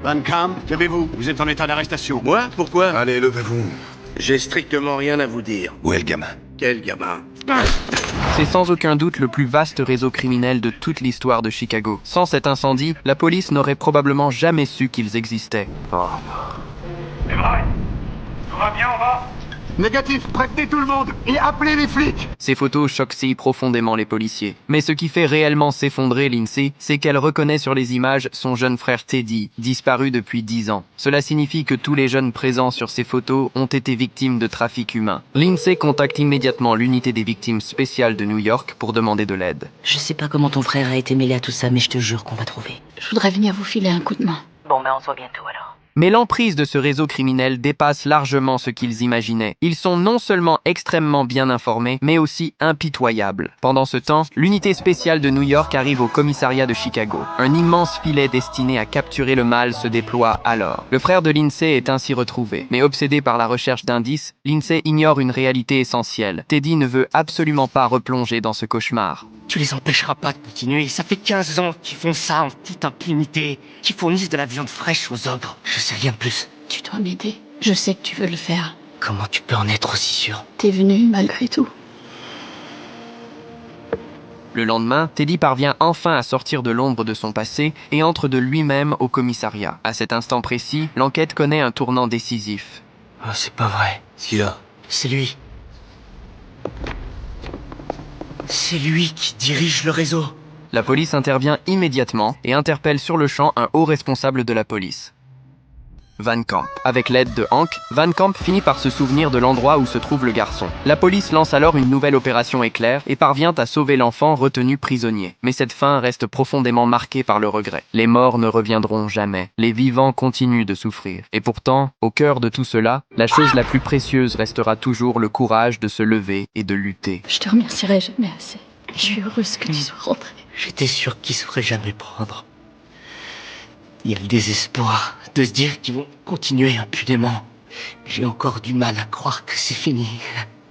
Van Camp, levez-vous. Vous êtes en état d'arrestation. Moi? Pourquoi? Allez, levez-vous. J'ai strictement rien à vous dire. Où est le gamin? Quel gamin? C'est sans aucun doute le plus vaste réseau criminel de toute l'histoire de Chicago. Sans cet incendie, la police n'aurait probablement jamais su qu'ils existaient. C'est vrai. Tout va bien en bas? Négatif, prévenez tout le monde et appelez les flics. Ces photos choquent si profondément les policiers. Mais ce qui fait réellement s'effondrer Lindsay, c'est qu'elle reconnaît sur les images son jeune frère Teddy, disparu depuis 10 ans. Cela signifie que tous les jeunes présents sur ces photos ont été victimes de trafic humain. Lindsay contacte immédiatement l'unité des victimes spéciales de New York pour demander de l'aide. Je sais pas comment ton frère a été mêlé à tout ça, mais je te jure qu'on va trouver. Je voudrais venir vous filer un coup de main. Bon, on se voit bientôt alors. Mais l'emprise de ce réseau criminel dépasse largement ce qu'ils imaginaient. Ils sont non seulement extrêmement bien informés, mais aussi impitoyables. Pendant ce temps, l'unité spéciale de New York arrive au commissariat de Chicago. Un immense filet destiné à capturer le mal se déploie alors. Le frère de Lindsay est ainsi retrouvé. Mais obsédé par la recherche d'indices, Lindsay ignore une réalité essentielle. Teddy ne veut absolument pas replonger dans ce cauchemar. Tu les empêcheras pas de continuer. Ça fait 15 ans qu'ils font ça en toute impunité, qu'ils fournissent de la viande fraîche aux ogres. Je sais rien de plus. Tu dois m'aider. Je sais que tu veux le faire. Comment tu peux en être aussi sûr? T'es venu malgré tout. Le lendemain, Teddy parvient enfin à sortir de l'ombre de son passé et entre de lui-même au commissariat. À cet instant précis, l'enquête connaît un tournant décisif. Oh, c'est pas vrai. Qui là? C'est lui. C'est lui qui dirige le réseau. La police intervient immédiatement et interpelle sur le champ un haut responsable de la police. Van Camp. Avec l'aide de Hank, Van Camp finit par se souvenir de l'endroit où se trouve le garçon. La police lance alors une nouvelle opération éclair et parvient à sauver l'enfant retenu prisonnier. Mais cette fin reste profondément marquée par le regret. Les morts ne reviendront jamais. Les vivants continuent de souffrir. Et pourtant, au cœur de tout cela, la chose la plus précieuse restera toujours le courage de se lever et de lutter. Je te remercierai jamais assez. Je suis heureuse que tu sois rentré. J'étais sûr qu'ils se feraient jamais prendre. Il y a le désespoir de se dire qu'ils vont continuer impunément. J'ai encore du mal à croire que c'est fini.